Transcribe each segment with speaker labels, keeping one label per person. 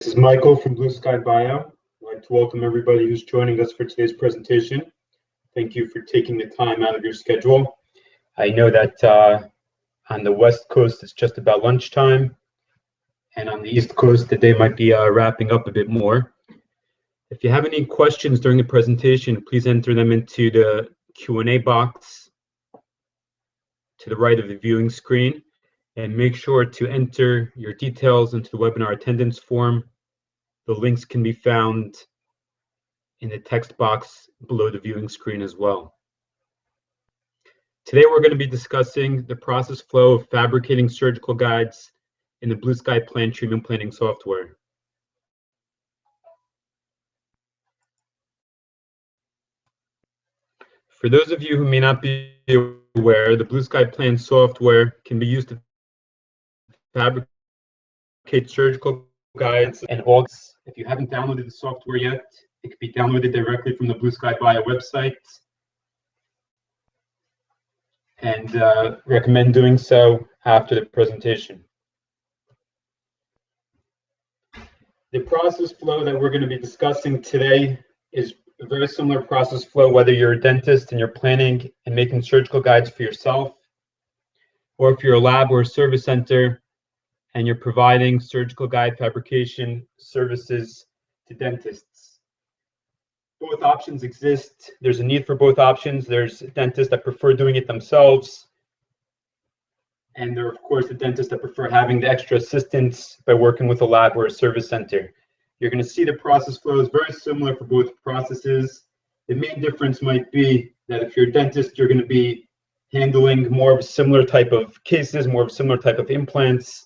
Speaker 1: This is Michael from Blue Sky Bio. I'd like to welcome everybody who's joining us for today's presentation. Thank you for taking the time out of your schedule. I know that on the West Coast it's just about lunchtime, and on the East Coast the day might be wrapping up a bit more. If you have any questions during the presentation, please enter them into the Q&A box to the right of the viewing screen, and make sure to enter your details into the webinar attendance form. The links can be found in the text box below the viewing screen as well. Today we're going to be discussing the process flow of fabricating surgical guides in the Blue Sky Plan treatment planning software. For those of you who may not be aware, the Blue Sky Plan software can be used to fabricate surgical guides and all. If you haven't downloaded the software yet, it can be downloaded directly from the Blue Sky Bio website, and recommend doing so after the presentation. The process flow that we're going to be discussing today is a very similar process flow whether you're a dentist and you're planning and making surgical guides for yourself, or if you're a lab or a service center and you're providing surgical guide fabrication services to dentists. Both options exist. There's a need for both options. There's dentists that prefer doing it themselves, and there are, of course, the dentists that prefer having the extra assistance by working with a lab or a service center. You're going to see the process flow is very similar for both processes. The main difference might be that if you're a dentist, you're going to be handling more of a similar type of cases, more of a similar type of implants,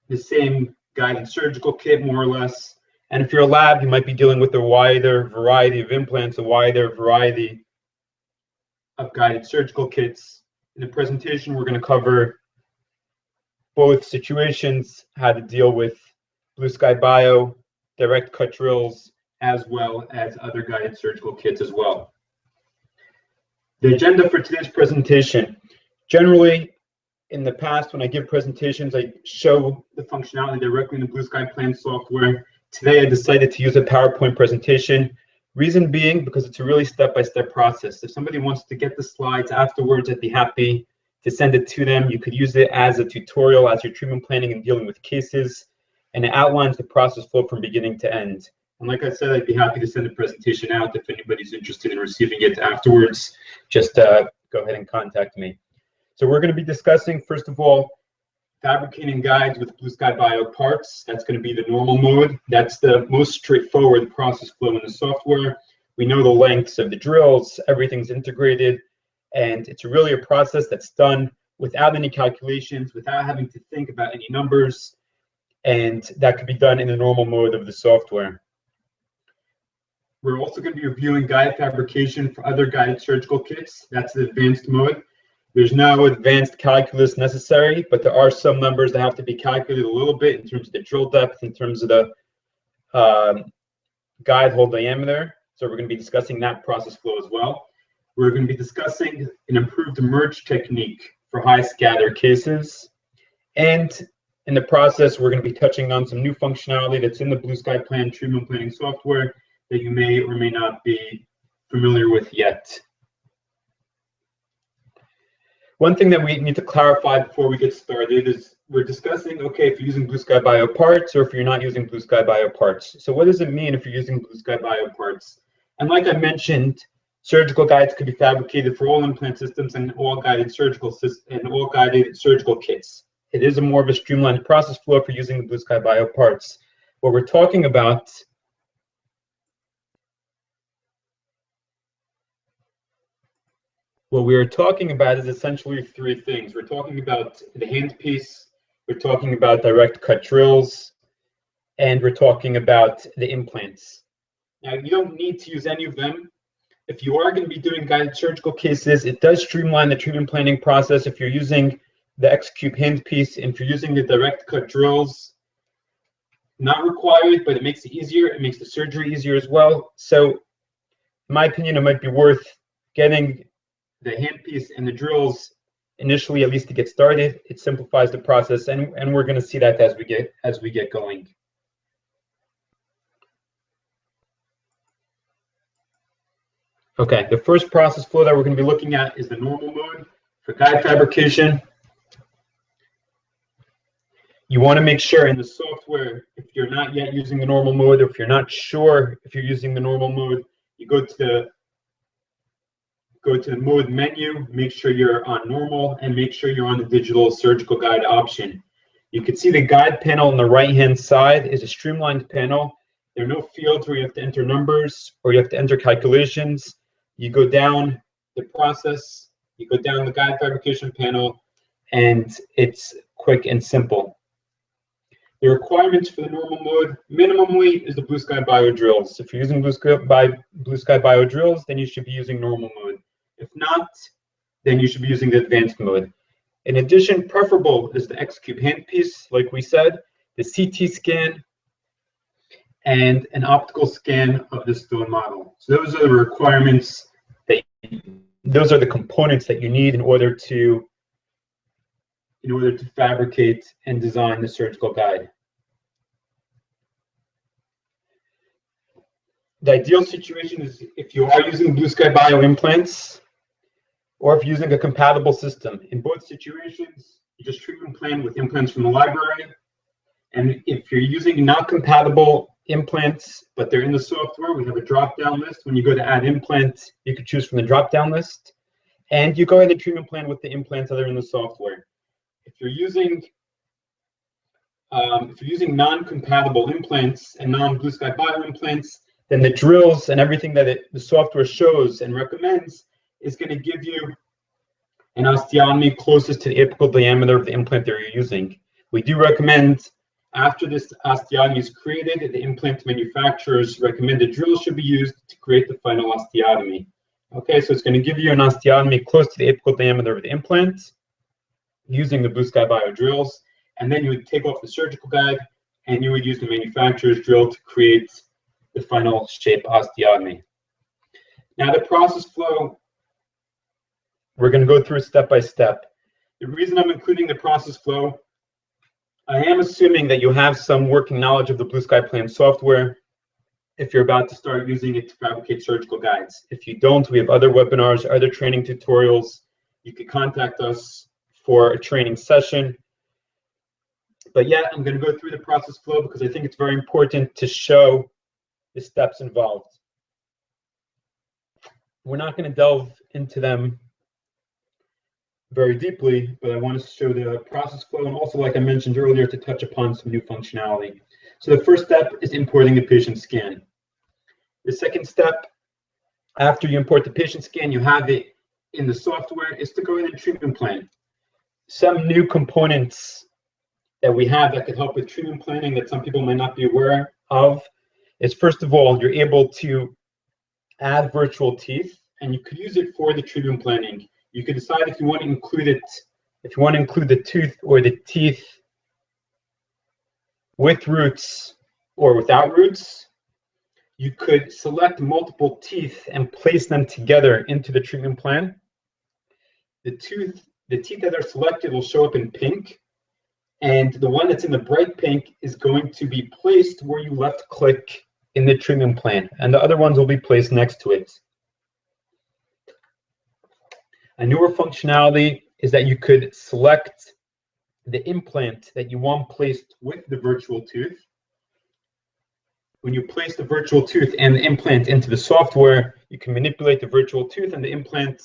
Speaker 1: the same guided surgical kit, more or less. And if you're a lab, you might be dealing with a wider variety of implants, a wider variety of guided surgical kits. In the presentation, we're going to cover both situations, how to deal with Blue Sky Bio, direct cut drills, as well as other guided surgical kits as well. The agenda for today's presentation. Generally, in the past, when I give presentations, I show the functionality directly in the Blue Sky Plan software. Today, I decided to use a PowerPoint presentation. Reason being, because it's a really step-by-step process. If somebody wants to get the slides afterwards, I'd be happy to send it to them. You could use it as a tutorial as you're treatment planning and dealing with cases, and it outlines the process flow from beginning to end. And like I said, I'd be happy to send the presentation out if anybody's interested in receiving it afterwards. Just go ahead and contact me. So we're going to be discussing, first of all, fabricating guides with Blue Sky Bio parts. That's going to be the normal mode. That's the most straightforward process flow in the software. We know the lengths of the drills, everything's integrated, and it's really a process that's done without any calculations, without having to think about any numbers, and that could be done in the normal mode of the software. We're also going to be reviewing guide fabrication for other guided surgical kits. That's the advanced mode. There's no advanced calculus necessary, but there are some numbers that have to be calculated a little bit in terms of the drill depth, in terms of the guide hole diameter. So we're going to be discussing that process flow as well. We're going to be discussing an improved merge technique for high scatter cases. And in the process, we're going to be touching on some new functionality that's in the Blue Sky Plan treatment planning software that you may or may not be familiar with yet. One thing that we need to clarify before we get started is we're discussing, okay, if you're using Blue Sky Bio parts or if you're not using Blue Sky Bio parts. So what does it mean if you're using Blue Sky Bio parts? And like I mentioned, surgical guides could be fabricated for all implant systems and all guided surgical kits. It is a more of a streamlined process flow for using the Blue Sky Bio parts. What we're talking about is essentially three things. We're talking about the handpiece, we're talking about direct cut drills, and we're talking about the implants. Now, you don't need to use any of them. If you are going to be doing guided surgical cases, it does streamline the treatment planning process if you're using the X-Cube handpiece, and if you're using the direct cut drills. Not required, but it makes it easier. It makes the surgery easier as well. So, in my opinion, it might be worth getting the handpiece and the drills initially, at least to get started. It simplifies the process, and we're going to see that as we get going. Okay, the first process flow that we're going to be looking at is the normal mode for guide fabrication. You want to make sure in the software, if you're not yet using the normal mode, or if you're not sure if you're using the normal mode, you go to the mode menu, make sure you're on normal, and make sure you're on the digital surgical guide option. You can see the guide panel on the right-hand side is a streamlined panel. There are no fields where you have to enter numbers or you have to enter calculations. You go down the process, you go down the guide fabrication panel, and it's quick and simple. The requirements for the normal mode, minimally, is the Blue Sky Bio drills. If you're using Blue Sky Bio drills, then you should be using normal mode. If not, then you should be using the advanced mode. In addition, preferable is the X-Cube handpiece, like we said, the CT scan, and an optical scan of the stone model. So those are the requirements, those are the components that you need in order to fabricate and design the surgical guide. The ideal situation is if you are using Blue Sky Bio implants, or if you're using a compatible system. In both situations, you just treatment plan with implants from the library. And if you're using not compatible implants, but they're in the software, we have a drop-down list. When you go to add implants, you can choose from the drop-down list. And you go ahead and treatment plan with the implants that are in the software. If you're using non-compatible implants and non-Blue Sky Bio implants, then the drills and everything that the software shows and recommends is going to give you an osteotomy closest to the apical diameter of the implant that you're using. We do recommend, after this osteotomy is created, the implant manufacturer's recommended drill should be used to create the final osteotomy. Okay, so it's going to give you an osteotomy close to the apical diameter of the implant using the Blue Sky Bio drills, and then you would take off the surgical guide and you would use the manufacturer's drill to create the final shape osteotomy. Now the process flow, we're going to go through step by step. The reason I'm including the process flow, I am assuming that you have some working knowledge of the Blue Sky Plan software if you're about to start using it to fabricate surgical guides. If you don't, we have other webinars, other training tutorials. You can contact us for a training session. But yeah, I'm going to go through the process flow because I think it's very important to show the steps involved. We're not going to delve into them very deeply, but I want to show the process flow and also, like I mentioned earlier, to touch upon some new functionality. So the first step is importing the patient scan. The second step, after you import the patient scan, you have it in the software, is to go in and treatment plan. Some new components that we have that could help with treatment planning that some people might not be aware of is, first of all, you're able to add virtual teeth, and you could use it for the treatment planning. You can decide if you want to include it, if you want to include the tooth or the teeth with roots or without roots. You could select multiple teeth and place them together into the treatment plan. The teeth that are selected will show up in pink, and the one that's in the bright pink is going to be placed where you left click in the treatment plan, and the other ones will be placed next to it. A newer functionality is that you could select the implant that you want placed with the virtual tooth. When you place the virtual tooth and the implant into the software, you can manipulate the virtual tooth and the implant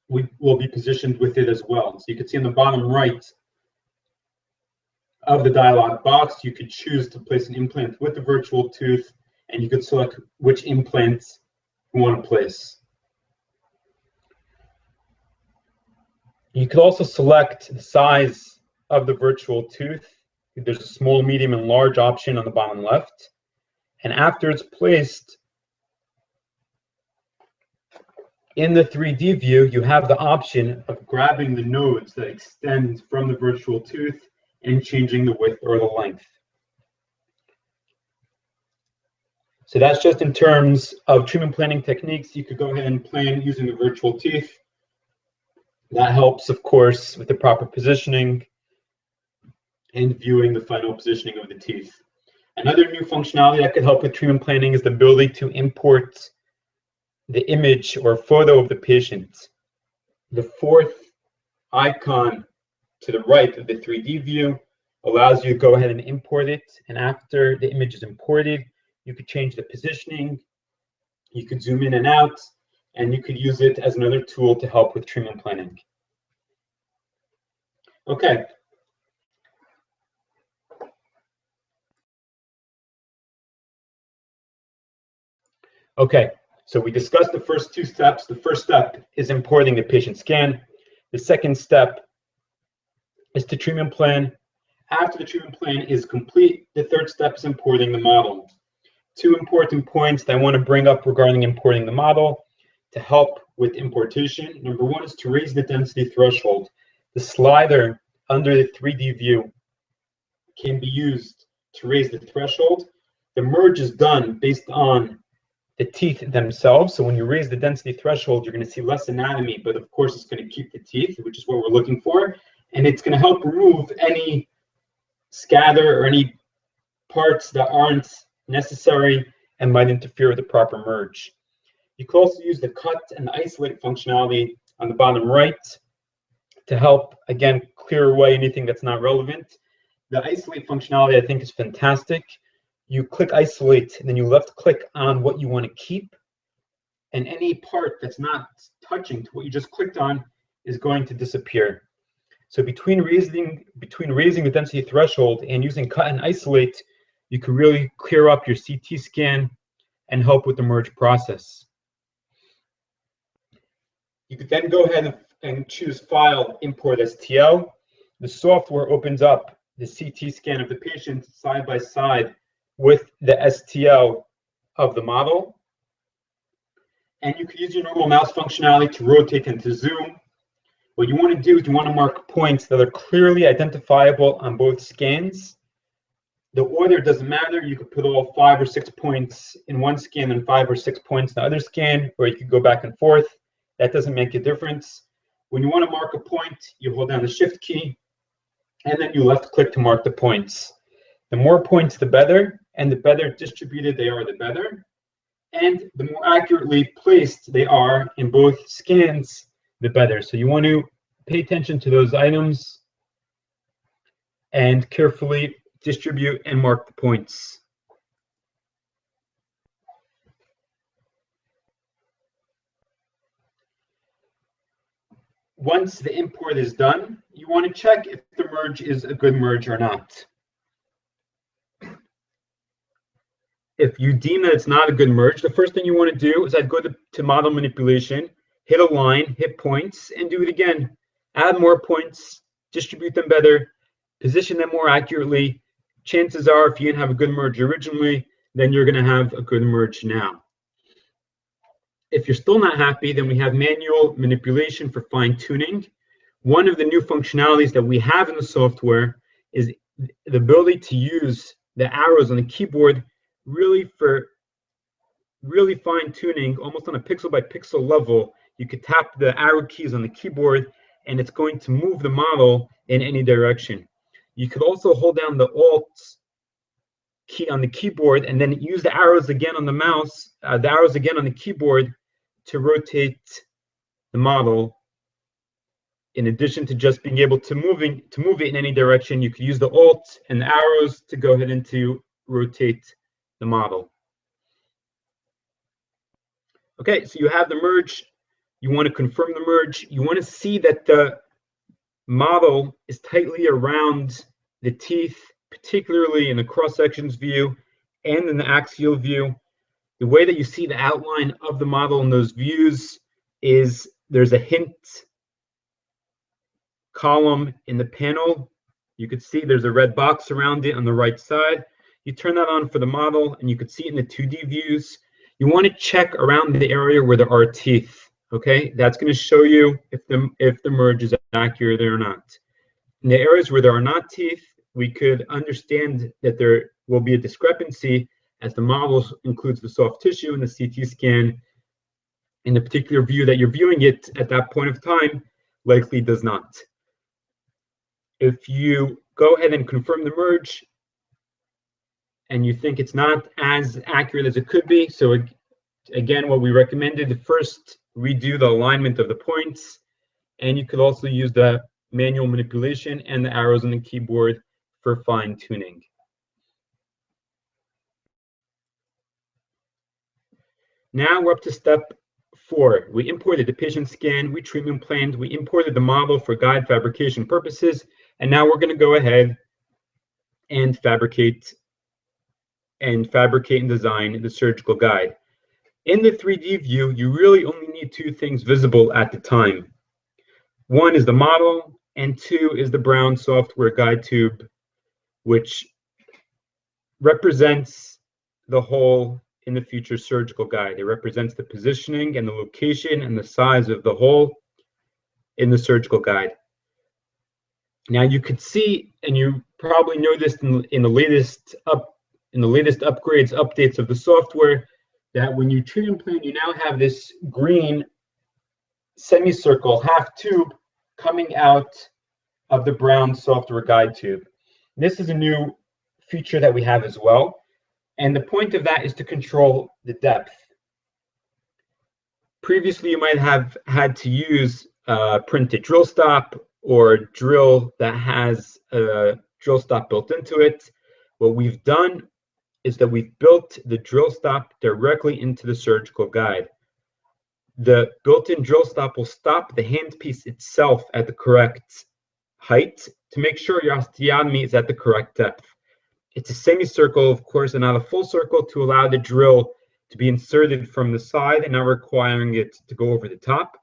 Speaker 1: will be positioned with it as well. So you can see in the bottom right of the dialog box, you could choose to place an implant with the virtual tooth, and you could select which implant you want to place. You could also select the size of the virtual tooth. There's a small, medium, and large option on the bottom left. And after it's placed in the 3D view, you have the option of grabbing the nodes that extend from the virtual tooth and changing the width or the length. So that's just in terms of treatment planning techniques. You could go ahead and plan using the virtual teeth. That helps, of course, with the proper positioning and viewing the final positioning of the teeth. Another new functionality that could help with treatment planning is the ability to import the image or photo of the patient. The fourth icon to the right of the 3D view allows you to go ahead and import it. And after the image is imported, you could change the positioning, you could zoom in and out, and you could use it as another tool to help with treatment planning. Okay. Okay, so we discussed the first two steps. The first step is importing the patient scan. The second step is the treatment plan. After the treatment plan is complete, the third step is importing the model. Two important points that I want to bring up regarding importing the model to help with importation. Number one is to raise the density threshold. The slider under the 3D view can be used to raise the threshold. The merge is done based on the teeth themselves. So when you raise the density threshold, you're going to see less anatomy, but of course it's going to keep the teeth, which is what we're looking for. And it's going to help remove any scatter or any parts that aren't necessary and might interfere with the proper merge. You can also use the cut and the isolate functionality on the bottom right to help, again, clear away anything that's not relevant. The isolate functionality I think is fantastic. You click isolate, and then you left click on what you want to keep, and any part that's not touching to what you just clicked on is going to disappear. So between raising the density threshold and using cut and isolate, you can really clear up your CT scan and help with the merge process. You could then go ahead and choose File, Import STL. The software opens up the CT scan of the patient side by side with the STL of the model. And you can use your normal mouse functionality to rotate and to zoom. What you want to do is you want to mark points that are clearly identifiable on both scans. The order doesn't matter. You could put all 5 or 6 points in one scan and 5 or 6 points in the other scan, or you could go back and forth. That doesn't make a difference. When you want to mark a point, you hold down the Shift key, and then you left click to mark the points. The more points, the better, and the better distributed they are, the better. And the more accurately placed they are in both scans, the better. So you want to pay attention to those items and carefully distribute and mark the points. Once the import is done, you want to check if the merge is a good merge or not. If you deem that it's not a good merge, the first thing you want to do is I'd go to model manipulation, hit a line, hit points, and do it again. Add more points, distribute them better, position them more accurately. Chances are, if you didn't have a good merge originally, then you're going to have a good merge now. If you're still not happy, then we have manual manipulation for fine tuning. One of the new functionalities that we have in the software is the ability to use the arrows on the keyboard really for really fine tuning, almost on a pixel by pixel level. You could tap the arrow keys on the keyboard and it's going to move the model in any direction. You could also hold down the Alt key on the keyboard and then use the arrows again on the mouse, the arrows again on the keyboard to rotate the model. In addition to just being able to move it in any direction, you could use the Alt and the arrows to go ahead and to rotate the model. Okay, so you have the merge. You want to confirm the merge. You want to see that the model is tightly around the teeth, particularly in the cross-sections view and in the axial view. The way that you see the outline of the model in those views is there's a hint column in the panel. You could see there's a red box around it on the right side. You turn that on for the model and you could see it in the 2D views. You want to check around the area where there are teeth. Okay, that's going to show you if the merge is accurate or not. In the areas where there are not teeth, we could understand that there will be a discrepancy as the model includes the soft tissue in the CT scan. In the particular view that you're viewing it at that point of time, likely does not. If you go ahead and confirm the merge and you think it's not as accurate as it could be, so Again, what we recommended, first redo the alignment of the points, and you could also use the manual manipulation and the arrows on the keyboard for fine tuning. Now we're up to step 4. We imported the patient scan, we treatment planned, we imported the model for guide fabrication purposes, and now we're going to go ahead and fabricate and design the surgical guide. In the 3D view, you really only need 2 things visible at the time. 1 is the model, and 2 is the brown software guide tube, which represents the hole in the future surgical guide. It represents the positioning and the location and the size of the hole in the surgical guide. Now you could see, and you probably noticed in the latest upgrades, updates of the software, that when you treatment plan, you now have this green semicircle half tube coming out of the brown software guide tube. This is a new feature that we have as well. And the point of that is to control the depth. Previously, you might have had to use a printed drill stop or a drill that has a drill stop built into it. What we've done is that we've built the drill stop directly into the surgical guide. The built-in drill stop will stop the handpiece itself at the correct height to make sure your osteotomy is at the correct depth. It's a semicircle, of course, and not a full circle, to allow the drill to be inserted from the side and not requiring it to go over the top.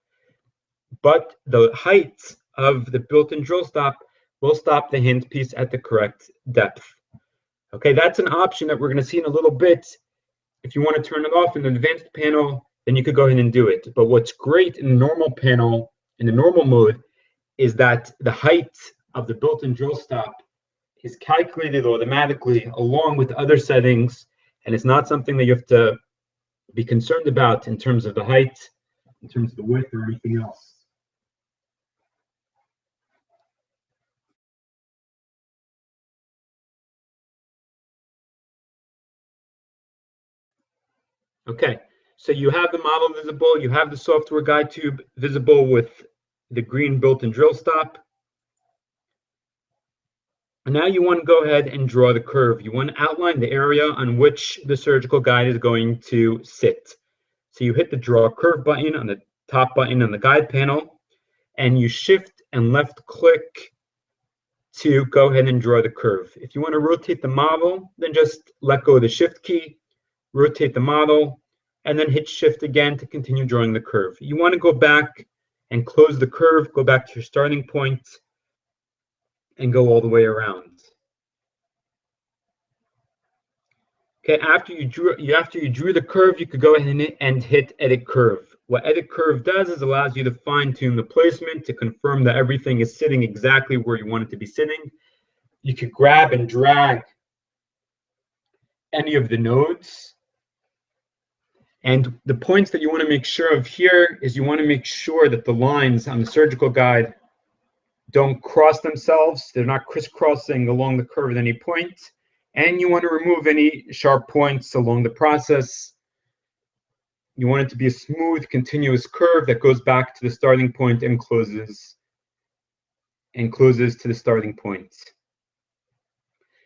Speaker 1: But the height of the built-in drill stop will stop the handpiece at the correct depth. Okay, that's an option that we're going to see in a little bit. If you want to turn it off in the advanced panel, then you could go ahead and do it. But what's great in the normal panel, in the normal mode, is that the height of the built-in drill stop is calculated automatically along with other settings, and it's not something that you have to be concerned about in terms of the height, in terms of the width, or anything else. Okay, so you have the model visible, you have the software guide tube visible with the green built-in drill stop. And now you want to go ahead and draw the curve. You want to outline the area on which the surgical guide is going to sit. So you hit the draw curve button on the top button on the guide panel, and you shift and left click to go ahead and draw the curve. If you want to rotate the model, then just let go of the shift key, rotate the model, and then hit shift again to continue drawing the curve. You want to go back and close the curve, go back to your starting point, and go all the way around. Okay, after you drew the curve, you could go ahead and hit edit curve. What edit curve does is allows you to fine tune the placement to confirm that everything is sitting exactly where you want it to be sitting. You could grab and drag any of the nodes. And the points that you want to make sure of here is you want to make sure that the lines on the surgical guide don't cross themselves. They're not crisscrossing along the curve at any point. And you want to remove any sharp points along the process. You want it to be a smooth, continuous curve that goes back to the starting point and closes to the starting point.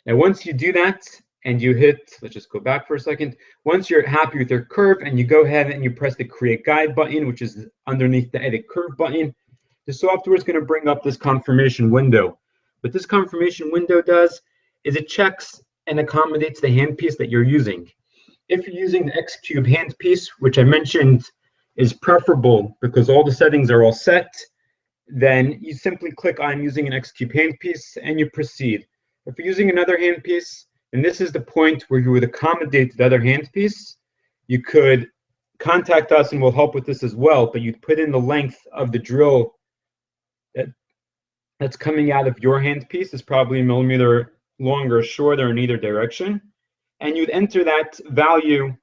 Speaker 1: Now, once you do that and you hit, let's just go back for a second. Once you're happy with your curve and you go ahead and you press the Create Guide button, which is underneath the Edit Curve button, the software is going to bring up this confirmation window. What this confirmation window does is it checks and accommodates the handpiece that you're using. If you're using the X-Cube handpiece, which I mentioned is preferable because all the settings are all set, then you simply click I'm using an X-Cube handpiece and you proceed. If you're using another handpiece, and this is the point where you would accommodate the other handpiece, you could contact us and we'll help with this as well, but you'd put in the length of the drill that's coming out of your handpiece. Is probably a millimeter longer or shorter in either direction. And you'd enter that value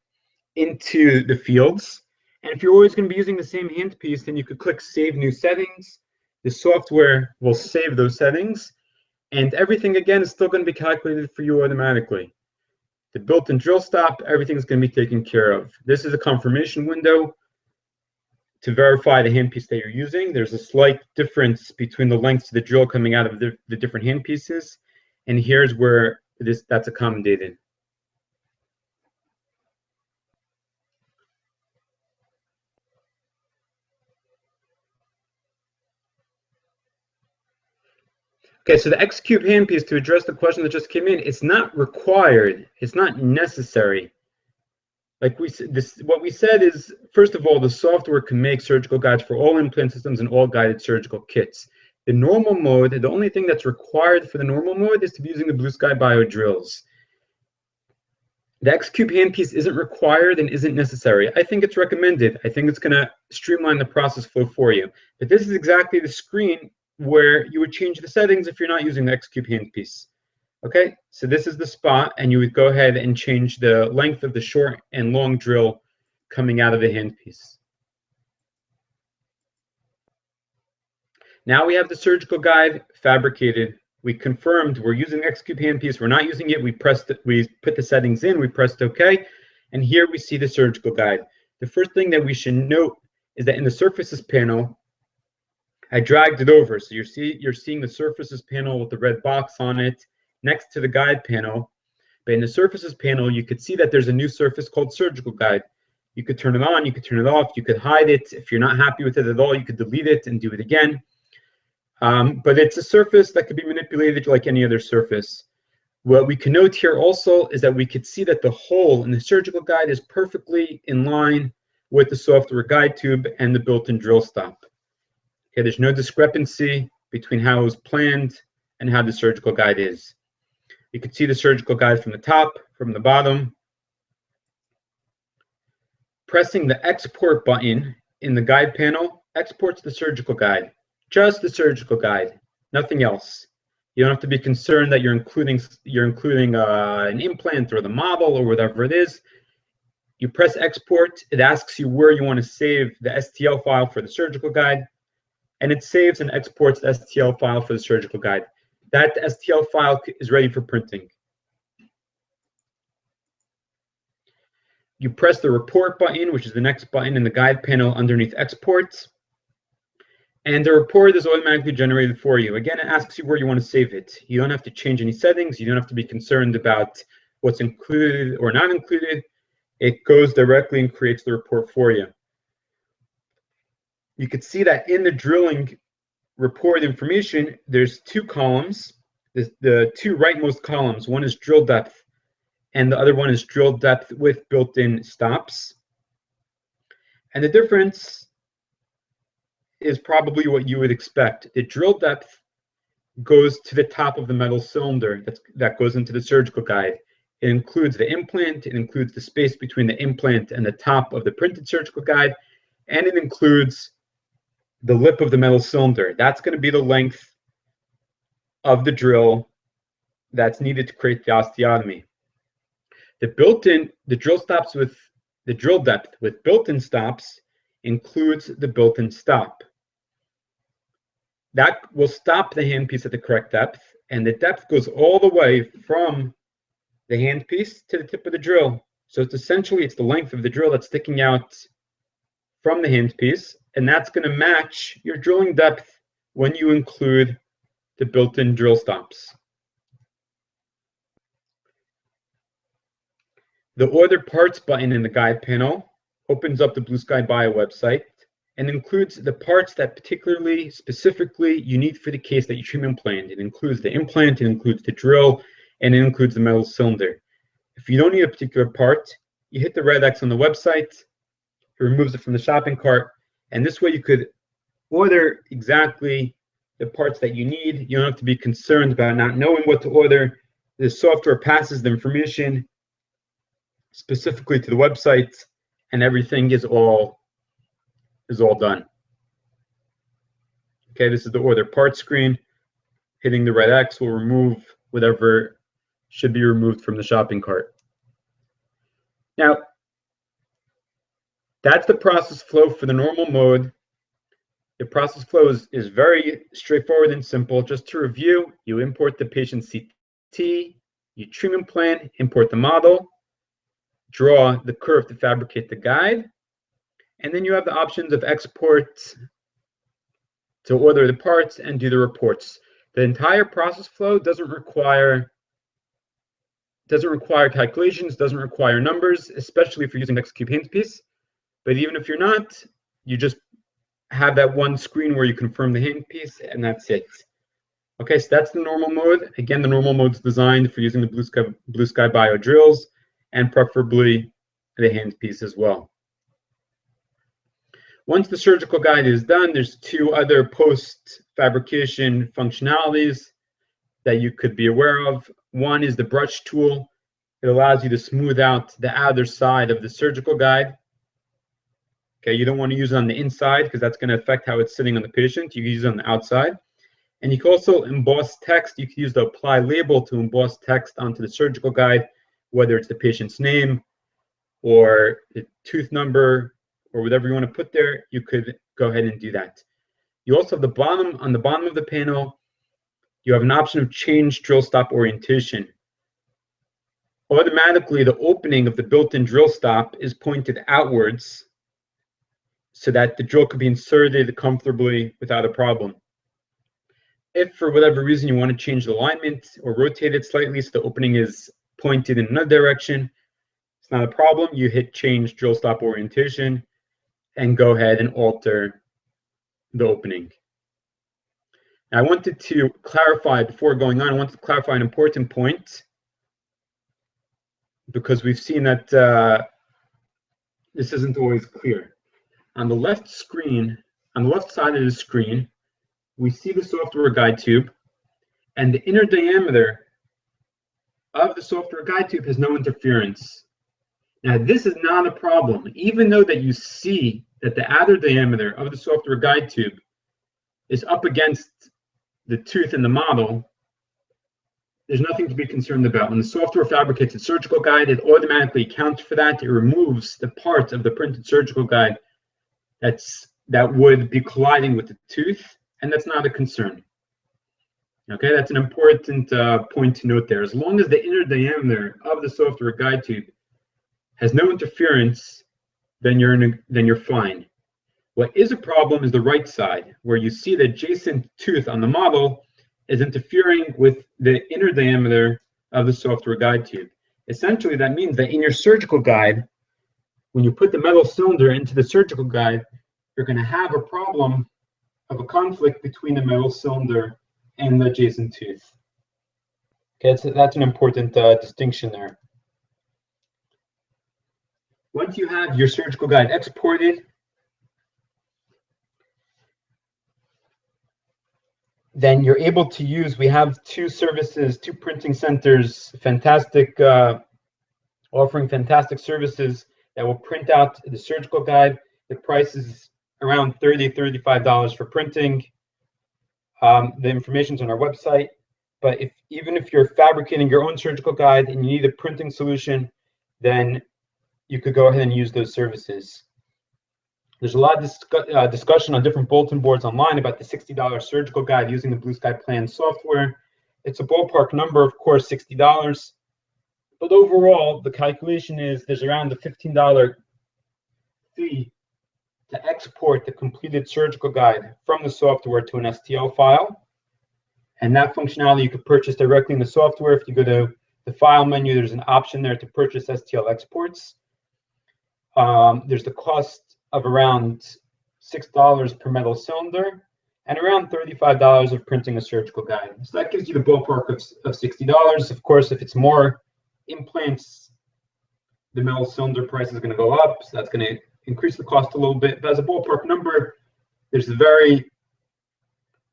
Speaker 1: into the fields. And if you're always going to be using the same handpiece, then you could click Save New Settings. The software will save those settings. And everything, again, is still going to be calculated for you automatically. the built-in drill stop, everything's going to be taken care of. This is a confirmation window to verify the handpiece that you're using. There's a slight difference between the lengths of the drill coming out of the different handpieces, and here's where that's accommodated. Okay, so the X-Cube handpiece, to address the question that just came in, it's not required. It's not necessary. Like what we said is, first of all, the software can make surgical guides for all implant systems and all guided surgical kits. The normal mode, the only thing that's required for the normal mode is to be using the Blue Sky Bio drills. The X-Cube handpiece isn't required and isn't necessary. I think it's recommended. I think it's going to streamline the process flow for you. But this is exactly the screen where you would change the settings if you're not using the X-Cube handpiece. Okay, so this is the spot, and you would go ahead and change the length of the short and long drill coming out of the handpiece. Now we have the surgical guide fabricated. We confirmed we're using the X-Cube handpiece. We're not using it. We put the settings in. We pressed OK, and here we see the surgical guide. The first thing that we should note is that in the surfaces panel, I dragged it over, so you're seeing the surfaces panel with the red box on it next to the guide panel. But in the surfaces panel, you could see that there's a new surface called surgical guide. You could turn it on, you could turn it off, you could hide it. If you're not happy with it at all, you could delete it and do it again. But it's a surface that could be manipulated like any other surface. What we can note here also is that we could see that the hole in the surgical guide is perfectly in line with the software guide tube and the built-in drill stop. Okay, there's no discrepancy between how it was planned and how the surgical guide is. You can see the surgical guide from the top, from the bottom. Pressing the export button in the guide panel exports the surgical guide, just the surgical guide, nothing else. You don't have to be concerned that you're including an implant or the model or whatever it is. You press export, it asks you where you want to save the STL file for the surgical guide, and it saves and exports the STL file for the surgical guide. That STL file is ready for printing. You press the report button, which is the next button in the guide panel underneath exports, and the report is automatically generated for you. Again, it asks you where you want to save it. You don't have to change any settings. You don't have to be concerned about what's included or not included. It goes directly and creates the report for you. You can see that in the drilling report information, there's two columns. The two rightmost columns, one is drill depth, and the other one is drill depth with built-in stops. And the difference is probably what you would expect. The drill depth goes to the top of the metal cylinder that goes into the surgical guide. It includes the implant, it includes the space between the implant and the top of the printed surgical guide, and it includes the lip of the metal cylinder. That's going to be the length of the drill that's needed to create the osteotomy. The drill stops with the drill depth with built-in stops includes the built-in stop. That will stop the handpiece at the correct depth, and the depth goes all the way from the handpiece to the tip of the drill. So it's essentially the length of the drill that's sticking out from the handpiece, and that's going to match your drilling depth when you include the built-in drill stops. The Order Parts button in the guide panel opens up the Blue Sky Bio website and includes the parts that specifically you need for the case that you treatment planned. It includes the implant, it includes the drill, and it includes the metal cylinder. If you don't need a particular part, you hit the red X on the website, it removes it from the shopping cart, and this way you could order exactly the parts that you need. You don't have to be concerned about not knowing what to order. The software passes the information specifically to the website, and everything is all done. Okay, this is the order part screen. Hitting the red X will remove whatever should be removed from the shopping cart. Now, that's the process flow for the normal mode. The process flow is very straightforward and simple. Just to review, you import the patient CT, You treatment plan, import the model, draw the curve to fabricate the guide, and then you have the options of export to order the parts and do the reports. The entire process flow doesn't require calculations, doesn't require numbers, especially if you're using X-Cube handpiece. But even if you're not, you just have that one screen where you confirm the handpiece, and that's it. Okay, so that's the normal mode. Again, the normal mode is designed for using the Blue Sky Bio drills, and preferably the handpiece as well. Once the surgical guide is done, there's two other post-fabrication functionalities that you could be aware of. One is the brush tool. It allows you to smooth out the outer side of the surgical guide. Okay, you don't want to use it on the inside because that's going to affect how it's sitting on the patient. You can use it on the outside. And you can also emboss text. You can use the apply label to emboss text onto the surgical guide, whether it's the patient's name or the tooth number or whatever you want to put there. You could go ahead and do that. You also have on the bottom of the panel, you have an option of change drill stop orientation. Automatically, the opening of the built-in drill stop is pointed outwards so that the drill could be inserted comfortably without a problem. If for whatever reason you want to change the alignment or rotate it slightly so the opening is pointed in another direction, it's not a problem. You hit change drill stop orientation and go ahead and alter the opening. Now, I wanted to clarify before going on, I wanted to clarify an important point because we've seen that this isn't always clear. On the left screen, on the left side of the screen, we see the software guide tube, and the inner diameter of the software guide tube has no interference. Now, this is not a problem. Even though that you see that the outer diameter of the software guide tube is up against the tooth in the model, there's nothing to be concerned about. When the software fabricates a surgical guide, it automatically accounts for that. It removes the part of the printed surgical guide that would be colliding with the tooth, and that's not a concern. Okay, that's an important point to note there. As long as the inner diameter of the software guide tube has no interference, then you're fine. What is a problem is the right side, where you see the adjacent tooth on the model is interfering with the inner diameter of the software guide tube. Essentially, that means that in your surgical guide, when you put the metal cylinder into the surgical guide, you're going to have a problem of a conflict between the metal cylinder and the adjacent tooth. Okay, so that's an important distinction there. Once you have your surgical guide exported, then you're able to use, we have two services, two printing centers, offering fantastic services that will print out the surgical guide. The price is around $30, $35 for printing. The information's on our website. But even if you're fabricating your own surgical guide and you need a printing solution, then you could go ahead and use those services. There's a lot of discussion on different bulletin boards online about the $60 surgical guide using the Blue Sky Plan software. It's a ballpark number, of course, $60. But overall, the calculation is there's around a $15 fee to export the completed surgical guide from the software to an STL file. And that functionality you could purchase directly in the software. If you go to the file menu, there's an option there to purchase STL exports. There's the cost of around $6 per metal cylinder and around $35 of printing a surgical guide. So that gives you the ballpark of $60. Of course, if it's more implants, the metal cylinder price is going to go up, so that's going to increase the cost a little bit. But as a ballpark number, there's a very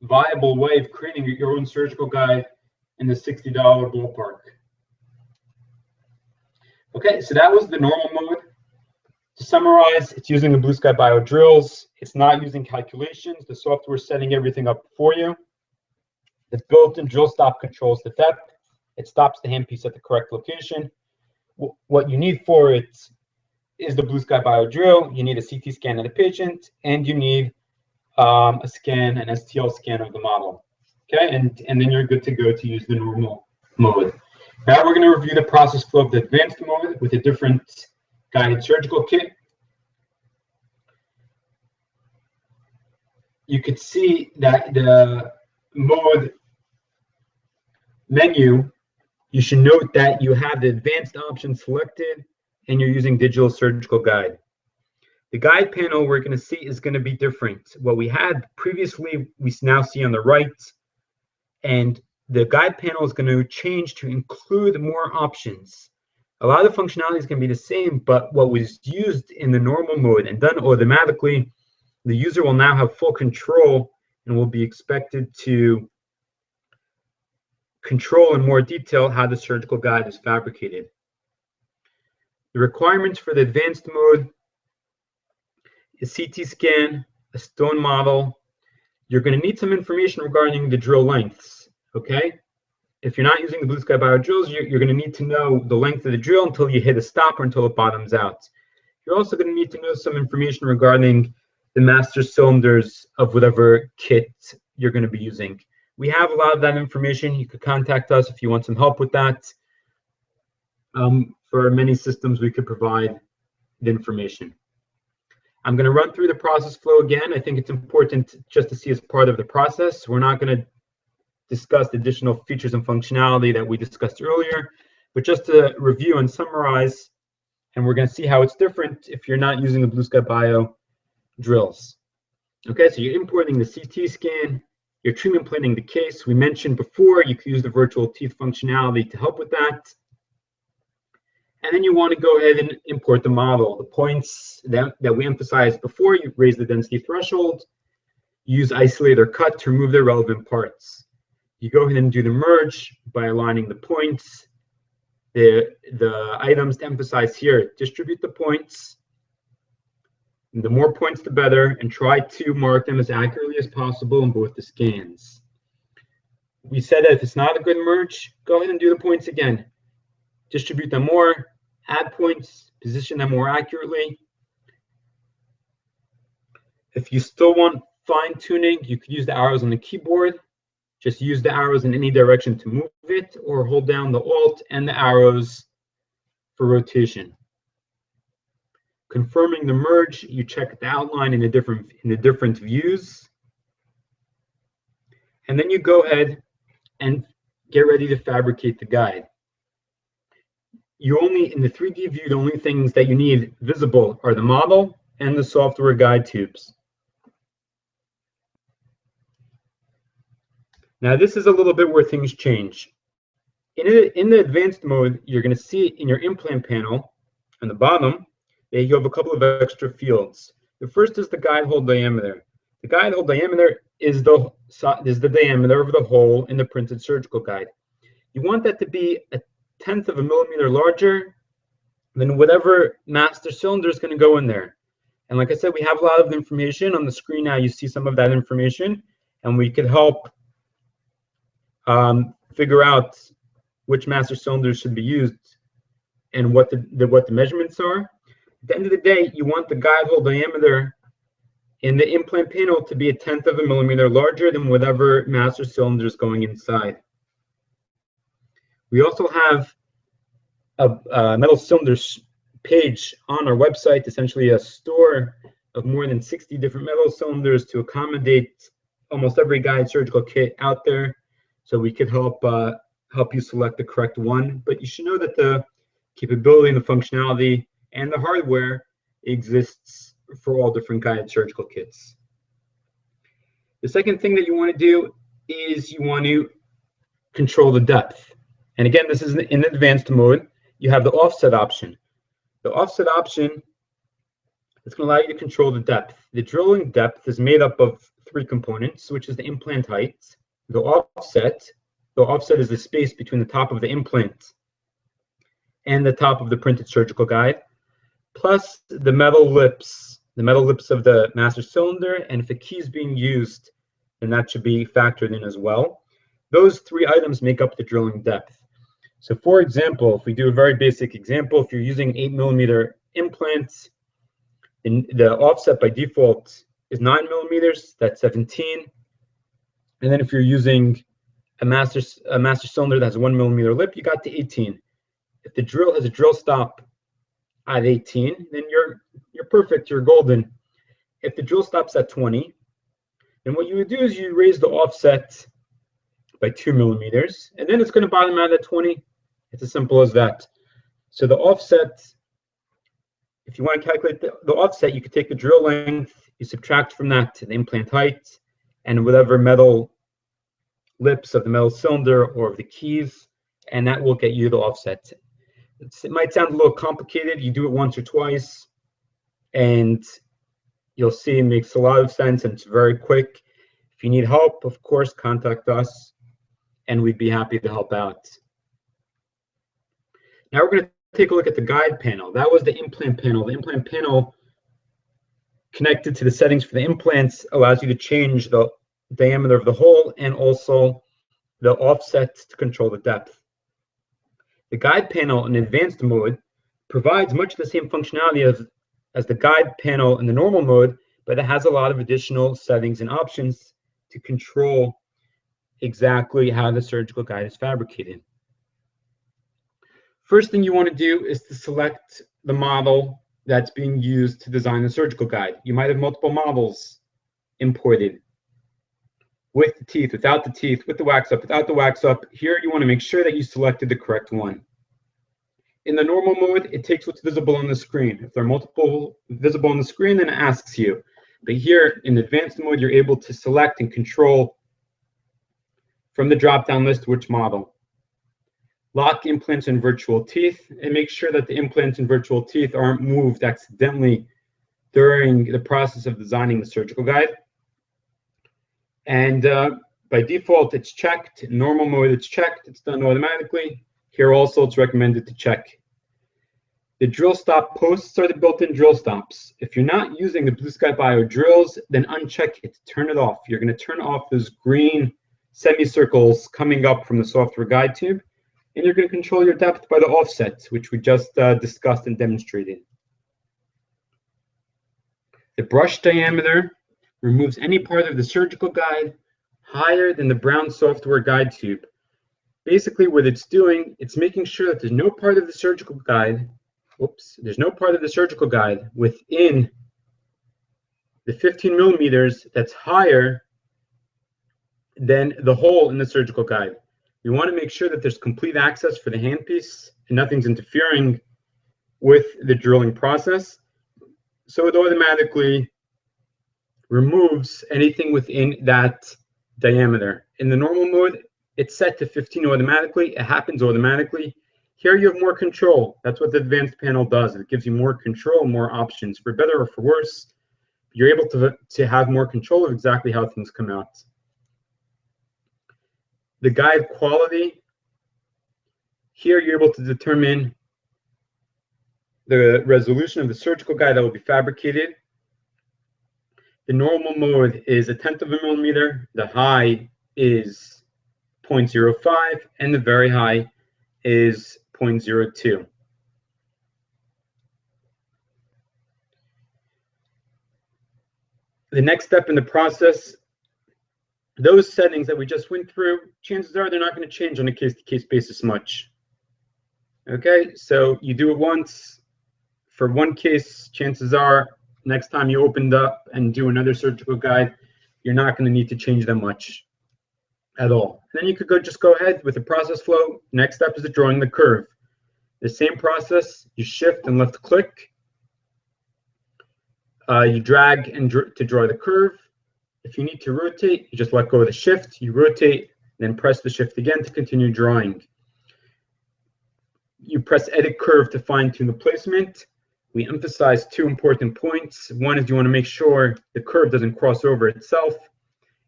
Speaker 1: viable way of creating your own surgical guide in the $60 ballpark. Okay, so that was the normal mode. To summarize, it's using the Blue Sky Bio drills. It's not using calculations. The software is setting everything up for you. The built-in drill stop controls the depth. It stops the handpiece at the correct location. What you need for it is the Blue Sky Bio drill. You need a CT scan of the patient, and you need a scan, an STL scan of the model. Okay, and then you're good to go to use the normal mode. Now we're going to review the process flow of the advanced mode with a different guided surgical kit. You could see that the mode menu, you should note that you have the advanced option selected and you're using digital surgical guide. The guide panel we're going to see is going to be different. What we had previously, we now see on the right, and the guide panel is going to change to include more options. A lot of the functionality is going to be the same, but what was used in the normal mode and done automatically, the user will now have full control and will be expected to control in more detail how the surgical guide is fabricated. The requirements for the advanced mode is CT scan, a stone model. You're going to need some information regarding the drill lengths, okay? If you're not using the Blue Sky Bio drills, you're going to need to know the length of the drill until you hit a stop or until it bottoms out. You're also going to need to know some information regarding the master cylinders of whatever kit you're going to be using. We have a lot of that information. You could contact us if you want some help with that. For many systems, we could provide the information. I'm going to run through the process flow again. I think it's important just to see as part of the process. We're not going to discuss the additional features and functionality that we discussed earlier, but just to review and summarize, and we're going to see how it's different if you're not using the Blue Sky Bio drills. Okay, so you're importing the CT scan, you're treatment planning the case. We mentioned before you can use the virtual teeth functionality to help with that. And then you want to go ahead and import the model. The points that we emphasized before, you raise the density threshold, use isolate or cut to remove the relevant parts. You go ahead and do the merge by aligning the points. The items to emphasize here, distribute the points. The more points, the better, and try to mark them as accurately as possible in both the scans. We said that if it's not a good merge, go ahead and do the points again. Distribute them more, add points, position them more accurately. If you still want fine tuning, you could use the arrows on the keyboard. Just use the arrows in any direction to move it, or hold down the Alt and the arrows for rotation. Confirming the merge, you check the outline in the different views. And then you go ahead and get ready to fabricate the guide. You only, in the 3D view, the only things that you need visible are the model and the software guide tubes. Now this is a little bit where things change. In the advanced mode, you're going to see in your implant panel on the bottom, you have a couple of extra fields. The first is the guide hole diameter. The guide hole diameter is the diameter of the hole in the printed surgical guide. You want that to be 1/10 of a millimeter larger than whatever master cylinder is going to go in there. And like I said, we have a lot of information on the screen now. You see some of that information, and we could help figure out which master cylinders should be used and what the measurements are. At the end of the day, you want the guide hole diameter in the implant panel to be 1/10 of a millimeter larger than whatever master cylinder is going inside. We also have a metal cylinders page on our website, essentially a store of more than 60 different metal cylinders to accommodate almost every guide surgical kit out there. So we could help you select the correct one. But you should know that the capability and the functionality and the hardware exists for all different guided surgical kits. The second thing that you want to do is you want to control the depth. And again, this is in the advanced mode. You have the offset option. The offset option is going to allow you to control the depth. The drilling depth is made up of 3 components, which is the implant height, the offset. The offset is the space between the top of the implant and the top of the printed surgical guide, plus the metal lips of the master cylinder, and if a key is being used, then that should be factored in as well. Those 3 items make up the drilling depth. So for example, if we do a very basic example, if you're using 8mm implants, the offset by default is 9mm, that's 17. And then if you're using a master cylinder that has a 1 millimeter lip, you got to 18. If the drill has a drill stop at 18, then you're perfect, you're golden. If the drill stop's at 20, then what you would do is you raise the offset by 2 millimeters, and then it's going to bottom out at 20. It's as simple as that. So the offset, if you want to calculate the offset, you could take the drill length, you subtract from that the implant height, and whatever metal lips of the metal cylinder or of the keys, and that will get you the offset. It might sound a little complicated. You do it once or twice, and you'll see it makes a lot of sense, and it's very quick. If you need help, of course, contact us, and we'd be happy to help out. Now we're going to take a look at the guide panel. That was the implant panel. The implant panel, connected to the settings for the implants, allows you to change the diameter of the hole and also the offset to control the depth. The guide panel in advanced mode provides much of the same functionality as the guide panel in the normal mode, but it has a lot of additional settings and options to control exactly how the surgical guide is fabricated. First thing you want to do is to select the model that's being used to design the surgical guide. You might have multiple models imported, with the teeth, without the teeth, with the wax up, without the wax up. Here you want to make sure that you selected the correct one. In the normal mode, it takes what's visible on the screen. If there are multiple visible on the screen, then it asks you. But here in advanced mode, you're able to select and control from the drop-down list which model. Lock implants and virtual teeth, and make sure that the implants and virtual teeth aren't moved accidentally during the process of designing the surgical guide. And by default, it's checked. In normal mode, it's checked. It's done automatically. Here also, it's recommended to check. The drill stop posts are the built-in drill stops. If you're not using the Blue Sky Bio drills, then uncheck it. Turn it off. You're going to turn off those green semicircles coming up from the software guide tube, and you're going to control your depth by the offset, which we just discussed and demonstrated. The brush diameter removes any part of the surgical guide higher than the brown software guide tube. Basically, what it's doing, it's making sure that there's no part of the surgical guide, there's no part of the surgical guide within the 15 millimeters that's higher than the hole in the surgical guide. You want to make sure that there's complete access for the handpiece and nothing's interfering with the drilling process. So it automatically removes anything within that diameter. In the normal mode, it's set to 15 automatically. It happens automatically. Here you have more control. That's what the advanced panel does. It gives you more control, more options, for better or for worse. You're able to have more control of exactly how things come out. The guide quality, here you're able to determine the resolution of the surgical guide that will be fabricated. The normal mode is 1/10 of a millimeter. The high is 0.05, and the very high is 0.02. The next step in the process, those settings that we just went through, chances are they're not going to change on a case-to-case basis much. Okay, so you do it once for one case, chances are next time you opened up and do another surgical guide, you're not going to need to change them much at all. And then you could just go ahead with the process flow. Next step is drawing the curve. The same process, you shift and left click. You drag and to draw the curve. If you need to rotate, you just let go of the shift, you rotate, then press the shift again to continue drawing. You press edit curve to fine tune the placement. We emphasize two important points. One is you want to make sure the curve doesn't cross over itself,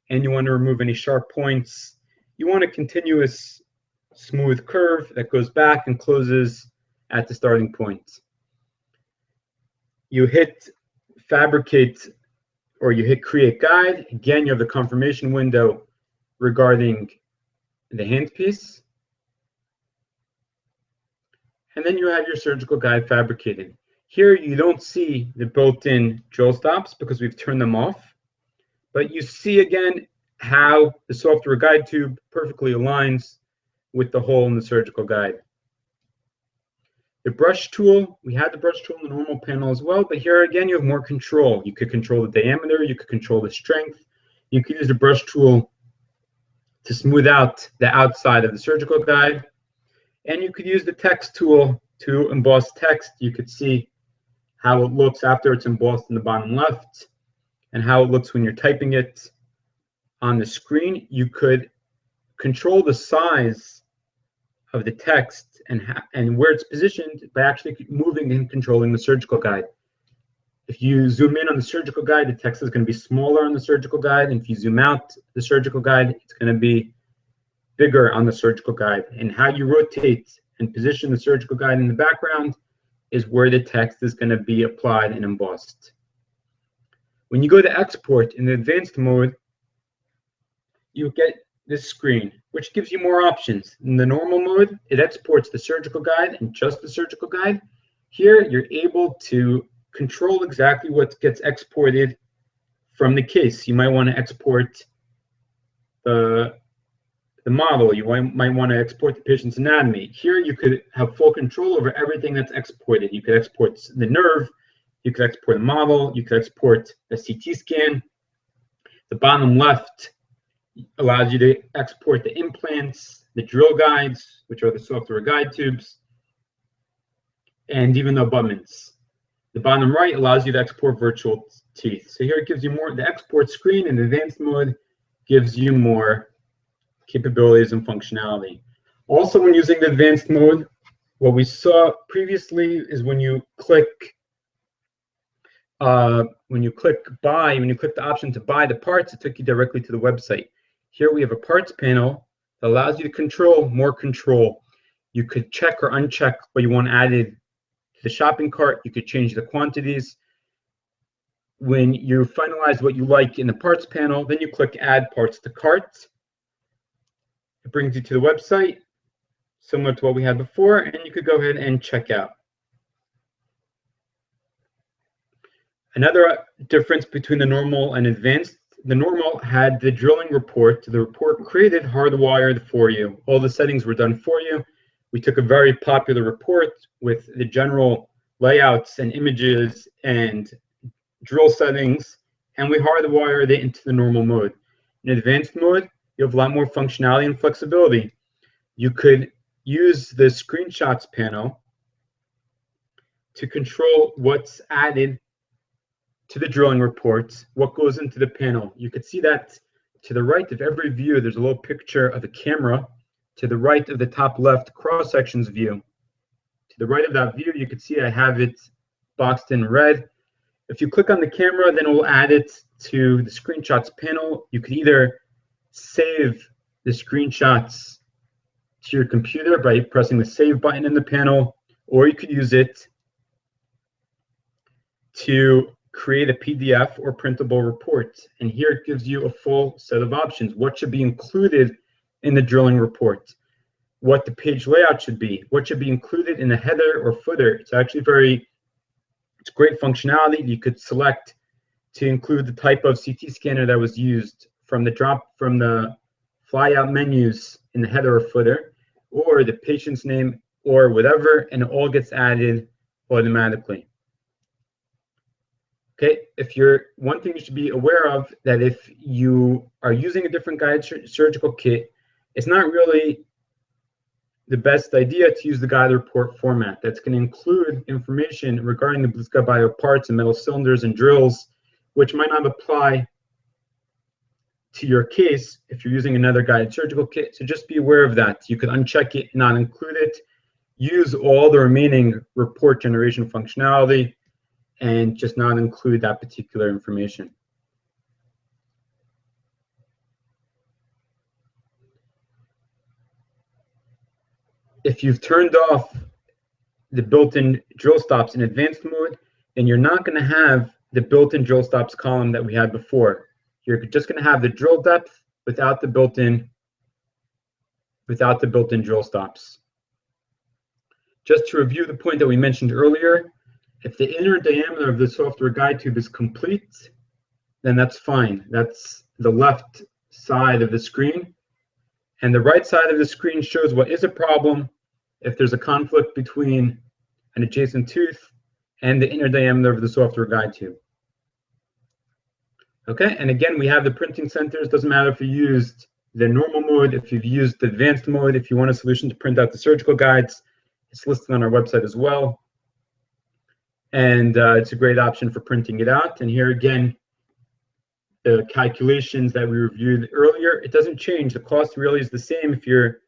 Speaker 1: and you want to remove any sharp points. You want a continuous smooth curve that goes back and closes at the starting point. You hit fabricate, or you hit create guide. Again, you have the confirmation window regarding the handpiece. And then you have your surgical guide fabricated. Here you don't see the built-in drill stops because we've turned them off, but you see again how the software guide tube perfectly aligns with the hole in the surgical guide. The brush tool, we had the brush tool in the normal panel as well, but here again you have more control. You could control the diameter, you could control the strength. You could use the brush tool to smooth out the outside of the surgical guide. And you could use the text tool to emboss text. You could see how it looks after it's embossed in the bottom left and how it looks when you're typing it on the screen. You could control the size of the text and where it's positioned by actually moving and controlling the surgical guide. If you zoom in on the surgical guide, the text is going to be smaller on the surgical guide. And if you zoom out the surgical guide, it's going to be bigger on the surgical guide. And how you rotate and position the surgical guide in the background is where the text is going to be applied and embossed. When you go to export in the advanced mode, you get this screen, which gives you more options. In the normal mode, it exports the surgical guide and just the surgical guide. Here, you're able to control exactly what gets exported from the case. You might want to export the model. You might want to export the patient's anatomy. Here, you could have full control over everything that's exported. You could export the nerve, you could export the model, you could export a CT scan. The bottom left allows you to export the implants, the drill guides, which are the software guide tubes, and even the abutments. The bottom right allows you to export virtual teeth. So here it gives you more. The export screen in advanced mode gives you more capabilities and functionality. Also, when using the advanced mode, what we saw previously is when you click buy, when you click the option to buy the parts, it took you directly to the website. Here we have a parts panel that allows you to control more control. You could check or uncheck what you want added to the shopping cart. You could change the quantities. When you finalize what you like in the parts panel, then you click add parts to cart. It brings you to the website, similar to what we had before, and you could go ahead and check out. Another difference between the normal and advanced, the normal had the drilling report. The report created hardwired for you. All the settings were done for you. We took a very popular report with the general layouts and images and drill settings, and we hardwired it into the normal mode. In advanced mode, you have a lot more functionality and flexibility. You could use the screenshots panel to control what's added to the drilling reports, what goes into the panel. You could see that to the right of every view, there's a little picture of a camera. To the right of the top left cross sections view. To the right of that view, you can see I have it boxed in red. If you click on the camera, then it will add it to the screenshots panel. You could either save the screenshots to your computer by pressing the save button in the panel, or you could use it to create a PDF or printable report. And here it gives you a full set of options. What should be included in the drilling report, what the page layout should be, what should be included in the header or footer. It's actually it's great functionality. You could select to include the type of CT scanner that was used from the flyout menus in the header or footer, or the patient's name or whatever, and it all gets added automatically. Okay, one thing you should be aware of, that if you are using a different guide surgical kit, it's not really the best idea to use the guide report format. That's going to include information regarding the Blue Sky Bio parts and metal cylinders and drills, which might not apply to your case if you're using another guided surgical kit. So just be aware of that. You could uncheck it, not include it, use all the remaining report generation functionality, and just not include that particular information. If you've turned off the built-in drill stops in advanced mode, then you're not going to have the built-in drill stops column that we had before. You're just going to have the drill depth without the built-in drill stops. Just to review the point that we mentioned earlier, if the inner diameter of the software guide tube is complete, then that's fine. That's the left side of the screen, and the right side of the screen shows what is a problem if there's a conflict between an adjacent tooth and the inner diameter of the software guide tube. Okay, and again, we have the printing centers. Doesn't matter if you used the normal mode, if you've used the advanced mode, if you want a solution to print out the surgical guides, it's listed on our website as well. And it's a great option for printing it out. And here again, the calculations that we reviewed earlier, it doesn't change. The cost really is the same if you're